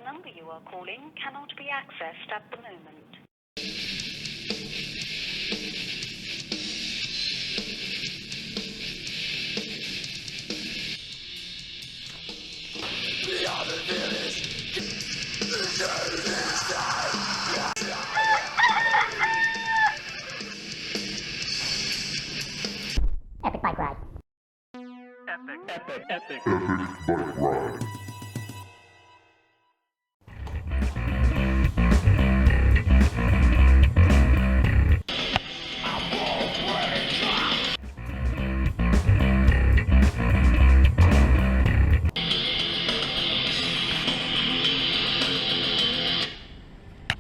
number you are calling cannot be accessed at the moment. Epic bike ride. Epic bike ride.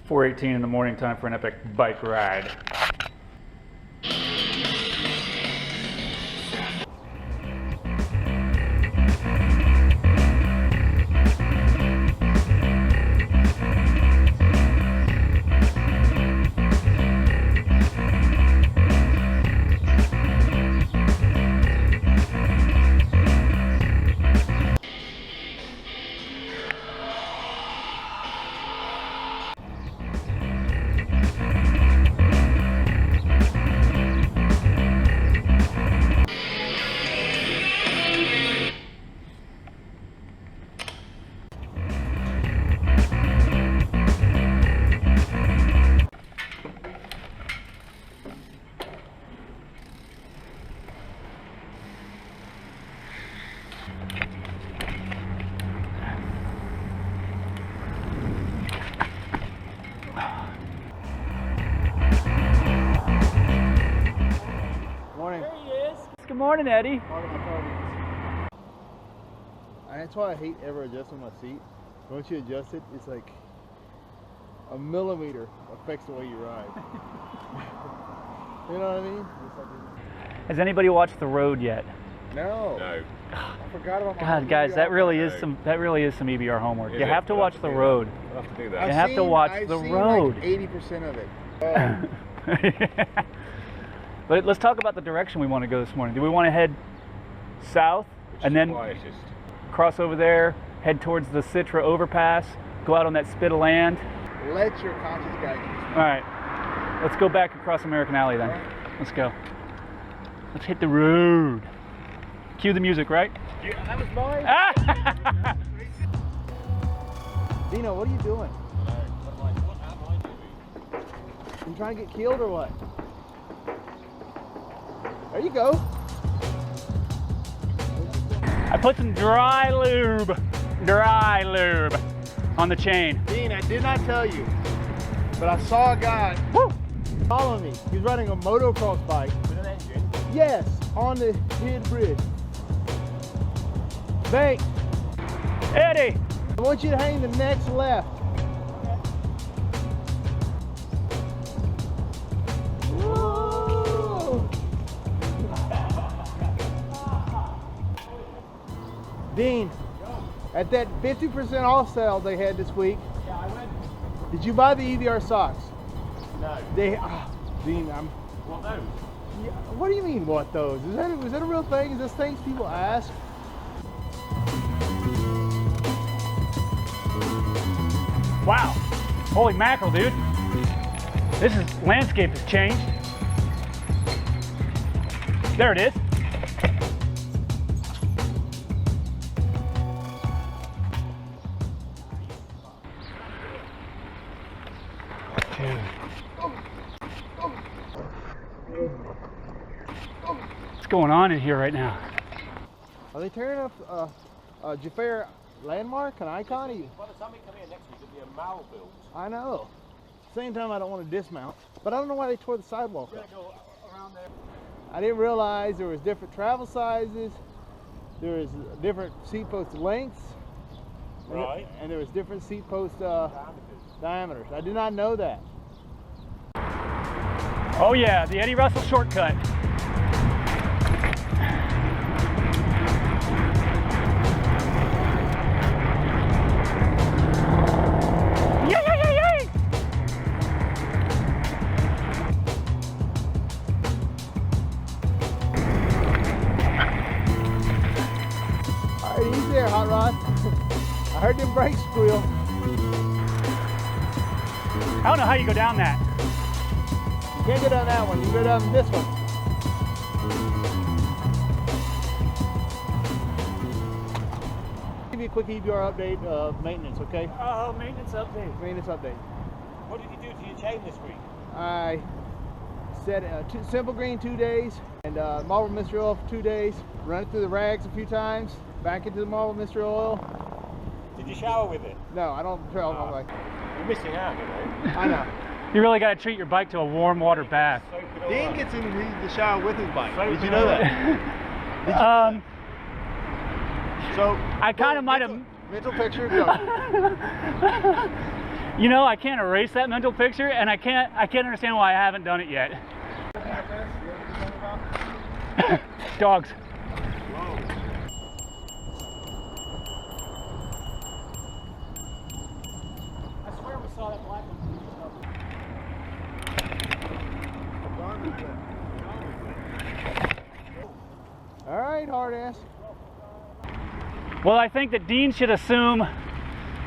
.4:18 in the morning, time for an epic bike ride. Morning. There he is. Good morning, Eddie. And that's why I hate ever adjusting my seat. Once you adjust it, it's like a millimeter affects the way you ride. You know what I mean? Has anybody watched The Road yet? No. No. I forgot about my God, guys, that really is No. some EBR homework. Is You it? have to We'll watch have The to do Road. We'll have to do You that. have to watch I've The seen Road. Like 80% of it. But let's talk about the direction we want to go this morning. Do we want to head south and then Quietest. cross over there, head towards the Citra overpass, go out on that spit of land? Let your conscience guide you. All right, let's go back across American Alley then. Let's go. Let's hit the road. Cue the music, right? Yeah, that was mine. Ah! Dino, what are you doing? What am I doing? You trying to get killed or what? There you go. I put some dry lube on the chain. Dean, I did not tell you, but I saw a guy following me. He's riding a motocross bike. With an engine? Yes, on the Head Bridge. Bank, Eddie! I want you to hang the next left. Woo! Dean, at that 50% off sale they had this week, Yeah, I went. did you buy the EBR socks? No. Dean, What those? yeah, what do you mean what those? Is that a real thing? Is this things people ask? Wow. Holy mackerel, dude. Landscape has changed. There it is. What's going on in here right now? Are they tearing up Jafar landmark, an icon? By the time we come here next week, it'll be a mall built. I know. Same time, I don't want to dismount, but I don't know why they tore the sidewalk We're up. going to go around there. I didn't realize there was different travel sizes, there was different seat post lengths, Right. and there was different seat post diameters. I did not know that. Oh yeah, the Eddie Russell shortcut. All right, easy there, Hot Rod. I heard them brakes squeal. I don't know how you go down that. You can't go down that one. You go down this one. Give you a quick EBR update of maintenance, okay? Oh, maintenance update. Maintenance update. What did you do to your chain this week? I set simple green 2 days and marble mystery oil for 2 days. Run it through the rags a few times. Back into the marble mystery oil. Did you shower with it? No, I don't trail my bike. You're missing out, you know. I know. You really got to treat your bike to a warm water bath. Soak it all Dean up. gets in the shower with his bike. Soak Did you it know all that? So I kind of might have. mental picture. Go. You know, I can't erase that mental picture, and I can't understand why I haven't done it yet. Dogs. I swear we saw that black one. All right, hard ass. Well, I think that Dean should assume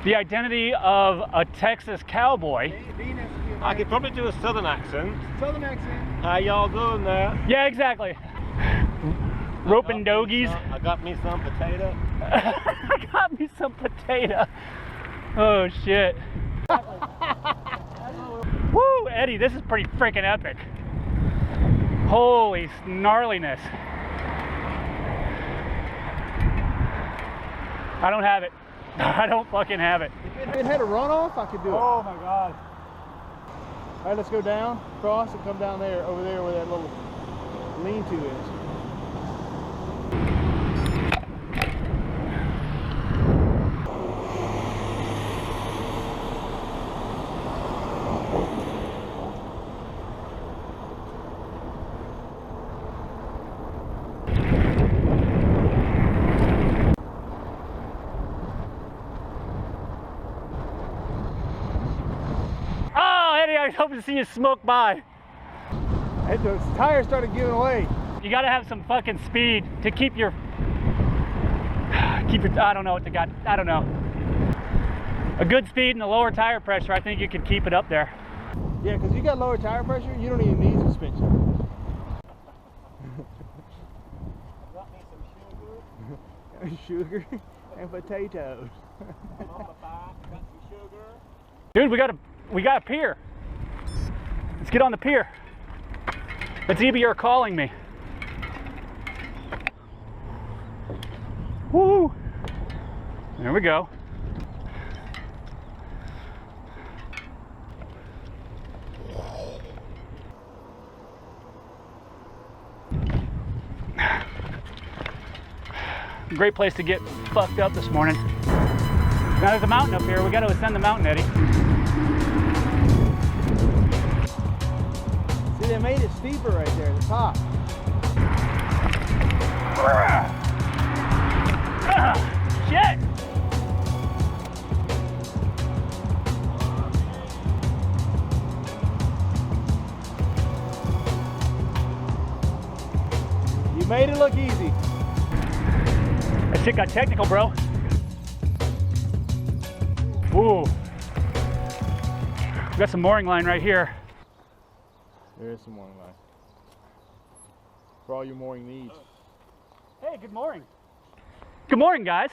the identity of a Texas cowboy. Dean has to be I could probably do a southern accent. Southern accent. How y'all doing there? Yeah, exactly. Roping dogies. I got me some potato. I got me some potato. Oh shit. Woo, Eddie, this is pretty freaking epic. Holy gnarliness. I don't have it. I don't fucking have it. If it had a runoff, I could do it. Oh my god. All right, let's go down, cross, and come down there, over there where that little lean-to is. I was hoping to see you smoke by. And the tires started giving away. You gotta have some fucking speed to keep your, I don't know what I don't know. A good speed and a lower tire pressure, I think you could keep it up there. Yeah, because you got lower tire pressure, you don't even need suspension. Got me some sugar. Sugar and potatoes. I'm on my bike. Got some sugar. Dude, we got a pier. Let's get on the pier. It's EBR calling me. Woo! There we go. Great place to get fucked up this morning. Now there's a mountain up here. We got to ascend the mountain, Eddie. See, they made it steeper right there at the top. Shit! You made it look easy. That shit got technical, bro. Ooh. We got some mooring line right here. There is some mooring line. For all your mooring needs. Hey, good morning. Good morning, guys.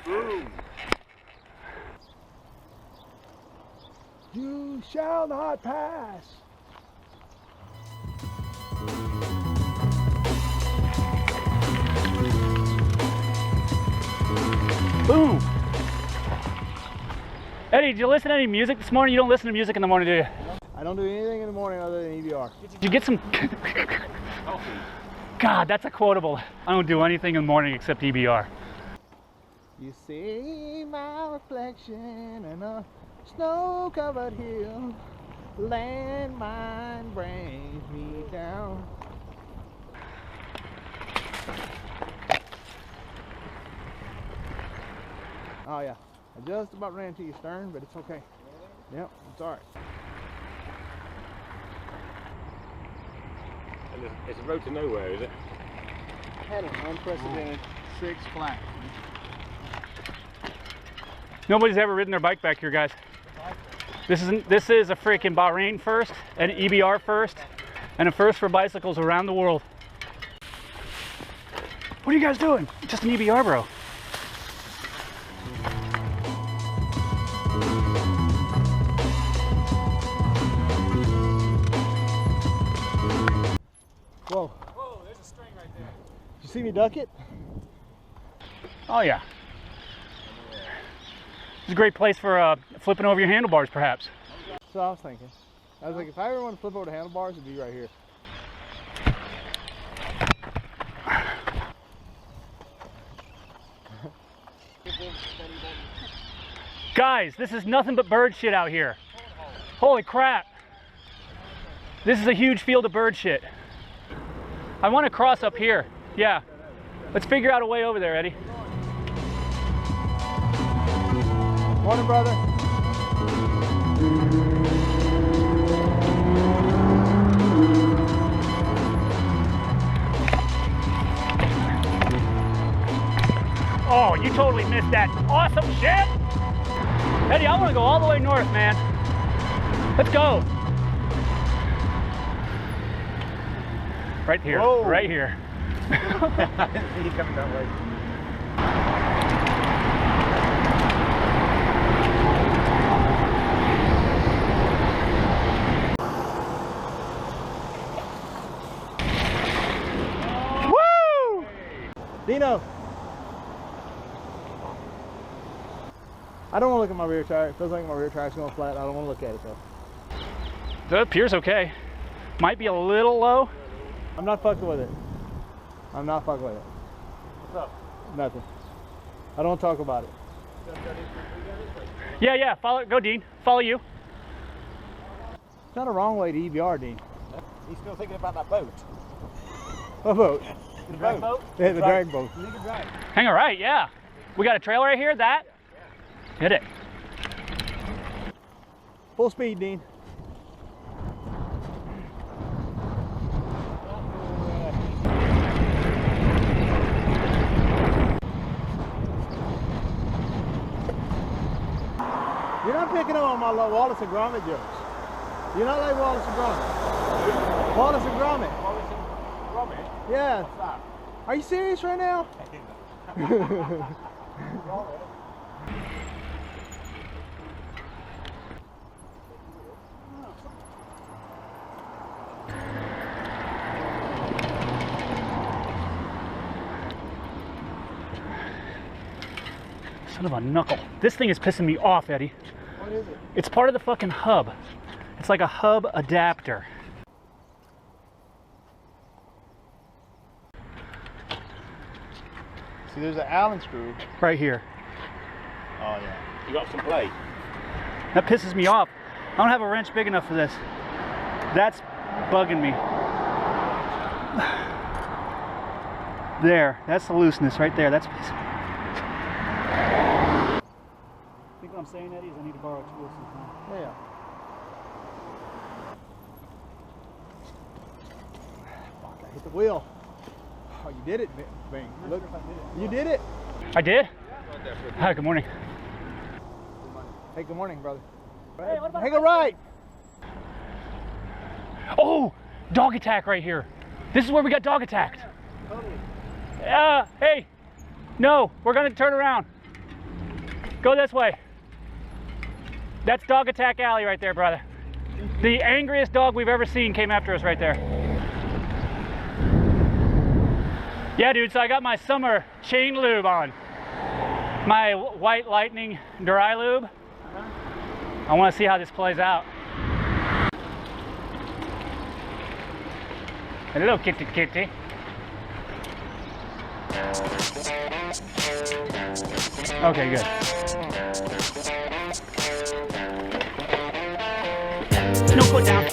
Boom. You shall not pass. Boom. Eddie, did you listen to any music this morning? You don't listen to music in the morning, do you? I don't do anything in the morning other than EBR. Did you get some... God, that's a quotable. I don't do anything in the morning except EBR. You see my reflection in a snow-covered hill. Landmine brings me down. Oh yeah, I just about ran into your stern, but it's okay. Yep, it's alright. And it's a road to nowhere, is it? Had an unprecedented 6 flat. Nobody's ever ridden their bike back here, guys. This is a freaking Bahrain first, an EBR first, and a first for bicycles around the world. What are you guys doing? Just an EBR, bro. Whoa. Whoa, there's a string right there. Did you see me duck it? Oh yeah. It's a great place for flipping over your handlebars, perhaps. That's what I was thinking. I was like, if I ever want to flip over the handlebars, it'd be right here. Guys, this is nothing but bird shit out here. Holy crap. This is a huge field of bird shit. I want to cross up here. Yeah. Let's figure out a way over there, Eddie. Morning, brother. Oh, you totally missed that awesome shit. Eddie, I want to go all the way north, man. Let's go. Right here, Whoa. right here. He's coming that way. Woo! Dino. I don't want to look at my rear tire. It feels like my rear tire's going flat. I don't want to look at it though. That appears okay. Might be a little low. I'm not fucking with it. I'm not fucking with it. What's up? Nothing. I don't talk about it. Yeah, follow, go Dean, follow you. It's not a wrong way to EBR, Dean. He's still thinking about that boat. What boat? The drag boat? Yeah, the drag boat. You can drag. Hang all right, yeah. We got a trail right here, that? Hit it. Full speed, Dean. You're not picking up on my Wallace and Gromit jokes. You're not like Wallace and Gromit. Wallace and Gromit. Wallace and Gromit? Yeah. What's that? Are you serious right now? Son of a knuckle. This thing is pissing me off, Eddie. What is it? It's part of the fucking hub. It's like a hub adapter. See, there's an Allen screw. Right here. Oh yeah. You got some play? That pisses me off. I don't have a wrench big enough for this. That's bugging me. There, that's the looseness right there. That's pissing me off. I think what I'm saying, Eddie, is I need to borrow tools sometime. Yeah. Fuck, I hit the wheel. Oh, you did it, Bing. Look, you did it. I did? Hi, good morning. Hey, good morning, brother. Hey, what about Hang a right. Oh, dog attack right here. This is where we got dog attacked. Hey, no, we're gonna turn around. Go this way. That's dog attack alley right there, brother. The angriest dog we've ever seen came after us right there. Yeah, dude, so I got my summer chain lube on. My White Lightning dry lube. I want to see how this plays out. Hello, kitty kitty. Okay, good. No foot down.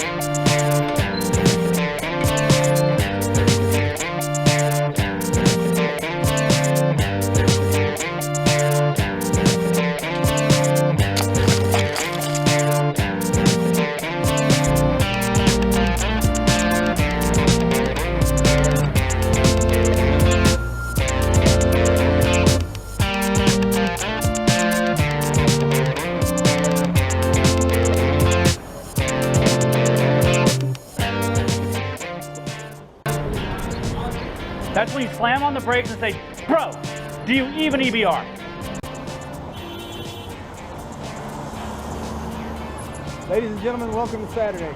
literally slam on the brakes and say, bro, do you even EBR? Ladies and gentlemen, welcome to Saturday.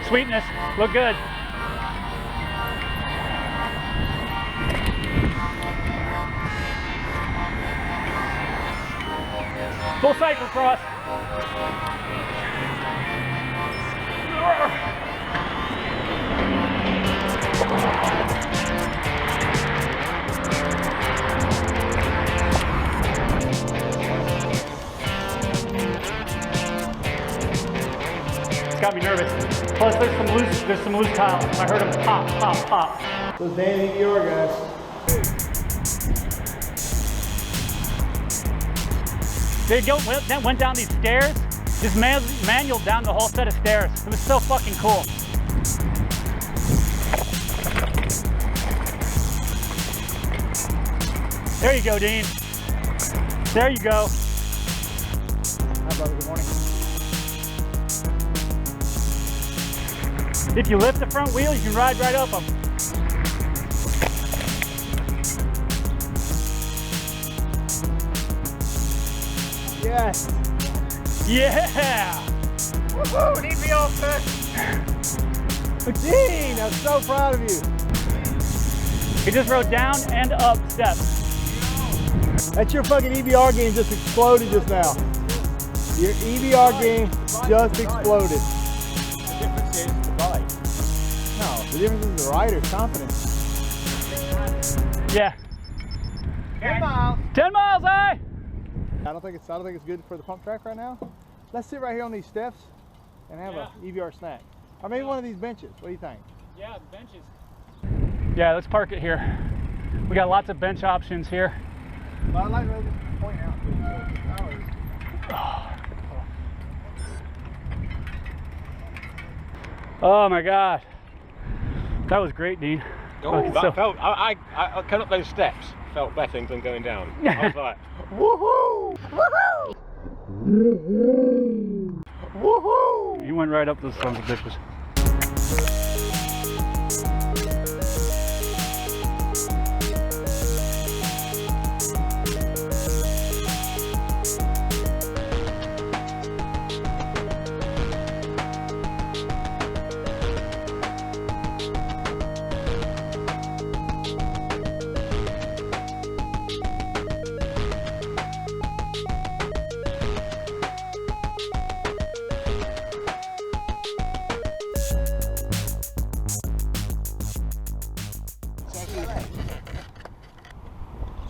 Sweetness, look good. Full cyclocross. It's got me nervous. Plus, there's some loose tiles. I heard them pop, pop, pop. Those damn EBR guys. They went down these stairs, just manual down the whole set of stairs. It was so fucking cool. There you go, Dean. There you go. Hi, brother. Good morning. If you lift the front wheel, you can ride right up them. Yes. Yeah! Woohoo! Need me off there. Dean, I'm so proud of you. He just rode down and up steps. That's your fucking EBR game just exploded just now. Your EBR game just exploded. The difference is the ride. No, the difference is the rider's confidence. Yeah. 10 miles. 10 miles, eh? I don't think it's good for the pump track right now. Let's sit right here on these steps and have a EBR snack. Or maybe one of these benches. What do you think? Yeah, the benches. Yeah, let's park it here. We got lots of bench options here. Well, I'd like to just point out. Oh my God. That was great, Dean. Oh, that felt, I came up those steps, felt better than going down. I was like, woohoo! Woohoo! Woohoo! You went right up those sons of bitches.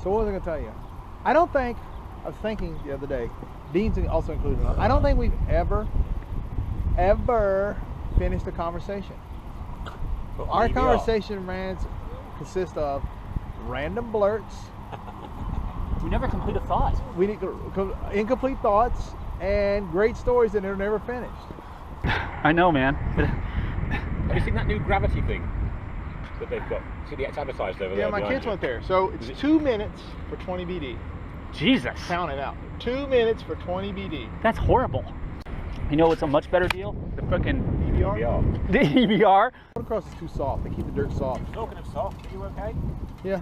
So what was I going to tell you? I don't think, I was thinking the other day, Dean's also included, I don't think we've ever finished a conversation. Our conversation consists of random blurts. We never complete a thought. We need incomplete thoughts and great stories that are never finished. I know, man. Have you seen that new gravity thing that they've got? See, it's advertised over there. Yeah, my kids went there. So it's 2 minutes for 20 BD. Jesus. Count it out. 2 minutes for 20 BD. That's horrible. You know what's a much better deal? The fucking EBR? The EBR. Motocross is too soft. They keep the dirt soft. Talking of soft, are you okay? Yeah.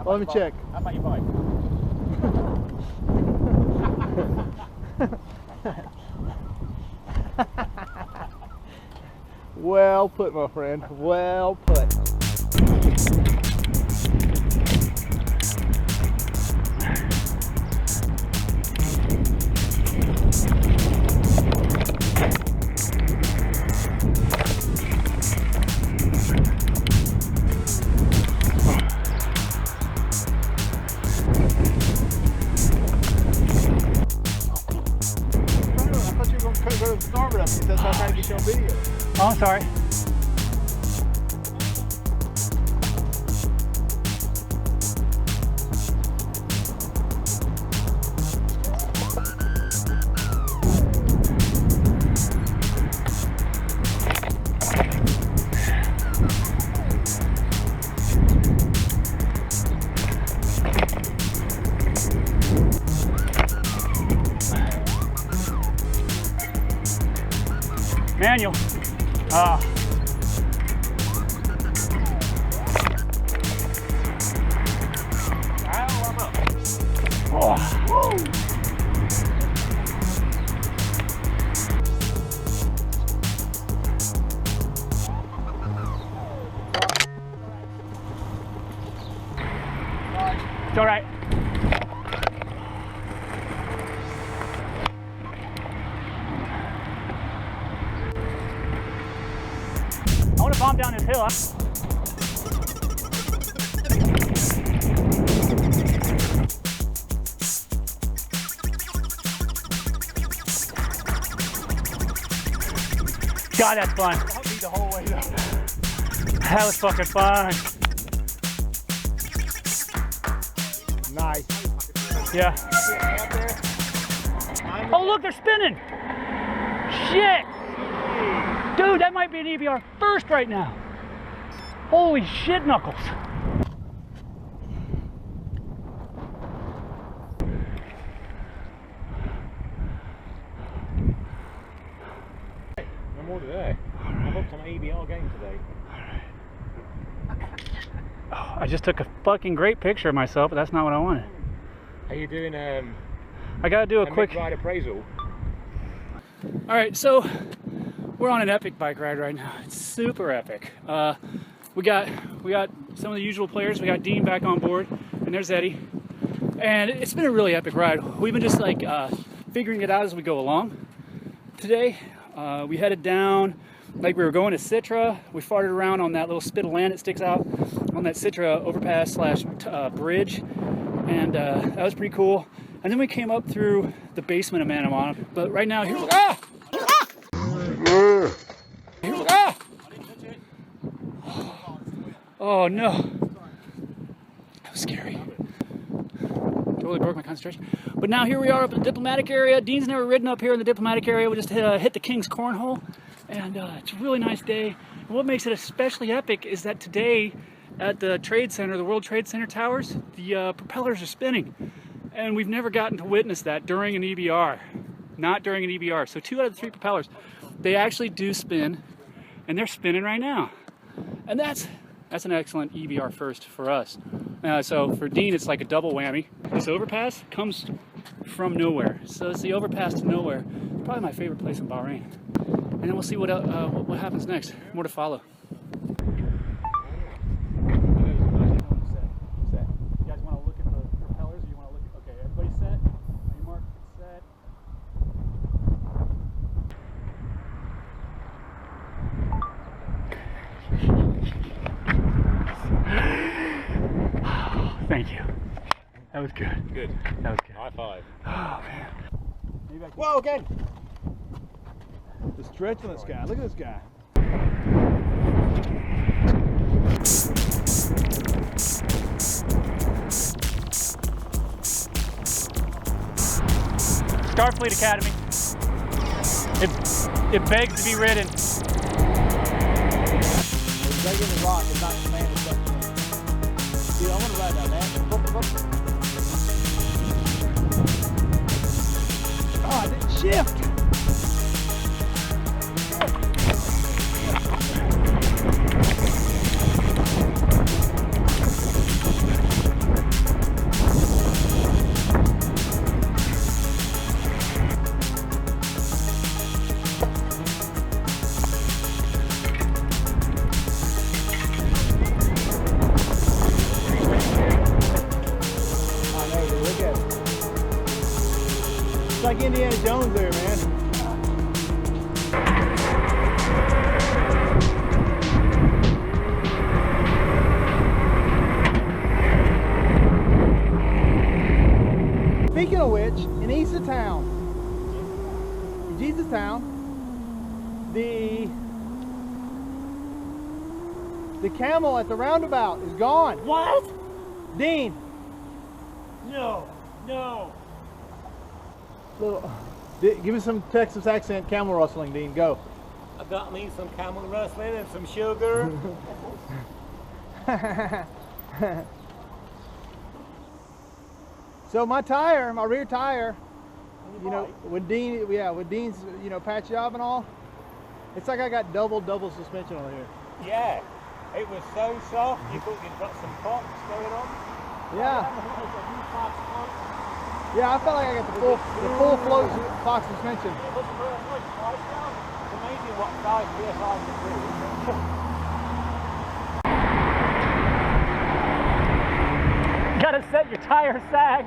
Well, let me check. How about your bike? Well put, my friend. Well put. couldn't go to the starboard up because that's why I'm trying to get you on video. Oh, I'm sorry. Manual. Oh. It's all right. I want to bomb down this hill. God, that's fun. I'll be the whole way down. That was fucking fun. Nice. Yeah. Oh, look, they're spinning. Shit. Dude, that might be an EBR first right now. Holy shit knuckles. No more today. I booked an EBR game today. Oh, I just took a fucking great picture of myself, but that's not what I wanted. Are you doing I gotta do a quick mid-ride appraisal? All right, so we're on an epic bike ride right now. It's super epic. We got some of the usual players. We got Dean back on board, and there's Eddie. And it's been a really epic ride. We've been just like figuring it out as we go along. Today, we headed down like we were going to Citra. We farted around on that little spit of land that sticks out on that Citra overpass slash bridge, and that was pretty cool. And then we came up through the basement of Manama. But right now, here we go. Oh no, that was scary. Totally broke my concentration. But now here we are up in the diplomatic area. Dean's never ridden up here in the diplomatic area. We just hit the King's Cornhole, and it's a really nice day. And what makes it especially epic is that today at the Trade Center, the World Trade Center towers, the propellers are spinning. And we've never gotten to witness that during an EBR. Not during an EBR. So 2 out of the 3 propellers, they actually do spin, and they're spinning right now. And that's an excellent EBR first for us. So for Dean, it's like a double whammy. This overpass comes from nowhere. So it's the overpass to nowhere. Probably my favorite place in Bahrain. And then we'll see what happens next. More to follow. Thank you. That was good. Good. That was good. High five. Oh man. Whoa, okay. The stretch on this guy. Look at this guy. Starfleet Academy. It begs to be ridden. It's like in the rock. It's not commanded. Dude, I want to ride that, man. Oh, I didn't shift. It's like Indiana Jones there, man. Speaking of which, in east of town, leaves the town. The camel at the roundabout is gone. What? Dean. No. No. Give me some Texas accent camel rustling, Dean. Go. I got me some camel rustling and some sugar. So my rear tire, you know, with Dean's, you know, patch job and all, it's like I got double suspension on here. Yeah. It was so soft, you thought you'd got some pops going on. Yeah. Yeah, I felt like I got the full float Fox suspension. It was It's amazing what 5 PSI can do. Gotta set your tire sag.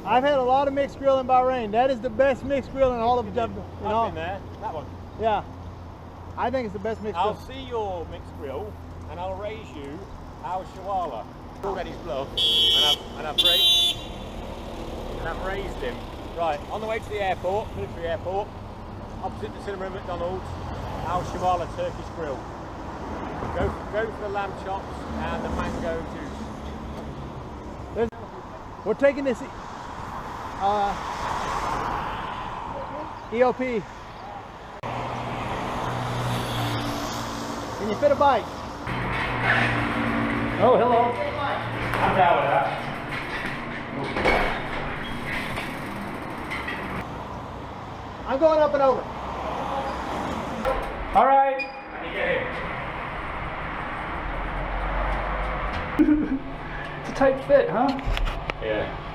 I've had a lot of mixed grill in Bahrain. That is the best mixed grill in all of I've been there. That one. Yeah. I think it's the best mixed grill. I'll see your mixed grill and I'll raise you our Shawala. Already bluff and I've raised him. Right, on the way to the airport, military airport, opposite the cinema and McDonald's, our Shawala Turkish grill. Go for the lamb chops and the mango juice. We're taking this EOP. Can you fit a bike? Oh, hello. I'm down with that. I'm going up and over. All right. How do you get It's a tight fit, huh? here? Yeah.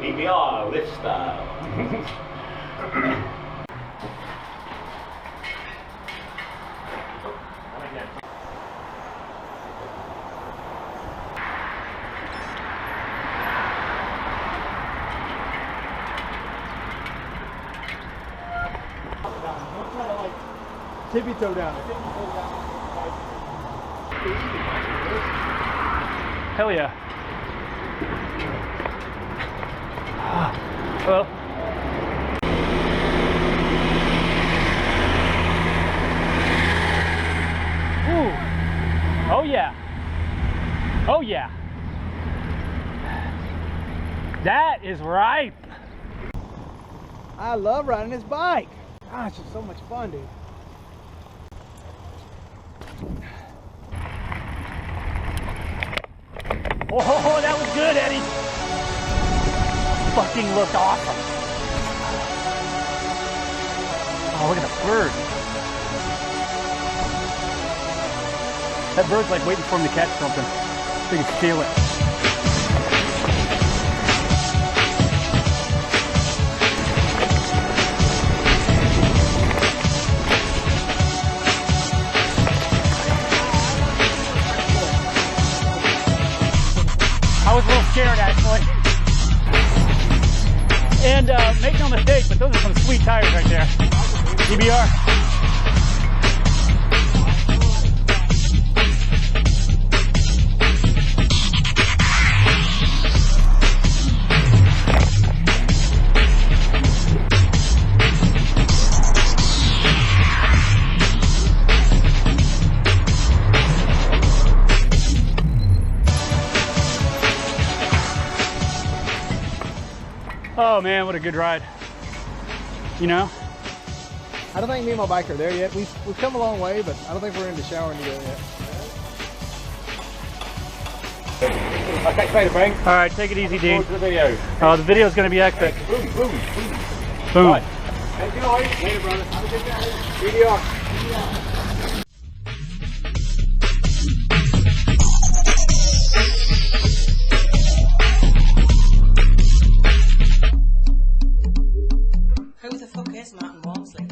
EBR lift style. Tippy toe down. Hell yeah. Well. Ooh. Oh yeah. Oh yeah. That is ripe. I love riding this bike. Gosh, it's so much fun, dude. Oh, that was good, Eddie. Fucking looked awesome. Oh, look at the bird. That bird's like waiting for him to catch something. So he can steal it. I was a little scared actually. And make no mistake, but those are some sweet tires right there. EBR. Oh man, what a good ride. You know? I don't think me and my bike are there yet. We've come a long way, but I don't think we're in the shower together yet. I'll catch you later, Frank. All right, take it easy, Dean. The video. Oh, the video's gonna be epic. Boom, boom, boom. Boom. Right. Thank you, later, brother. Have a good day. EBR. Who the fuck is Martin Walmsley?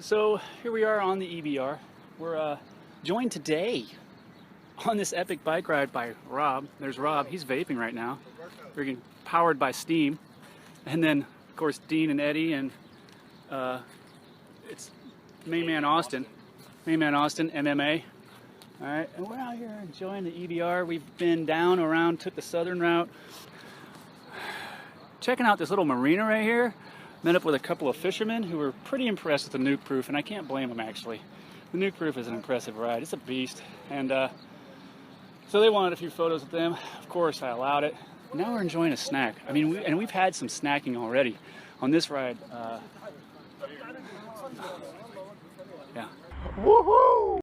So here we are on the EBR. We're joined today on this epic bike ride by Rob. There's Rob, he's vaping right now. We're getting powered by steam. And then, of course, Dean and Eddie, and it's main man Austin, MMA. All right, and we're out here enjoying the EBR. We've been down around, took the southern route. Checking out this little marina right here. Met up with a couple of fishermen who were pretty impressed with the Nuke Proof, and I can't blame them actually. The Nuke Proof is an impressive ride. It's a beast. And so they wanted a few photos with them. Of course, I allowed it. Now we're enjoying a snack. I mean, we've had some snacking already on this ride. Yeah. Woohoo!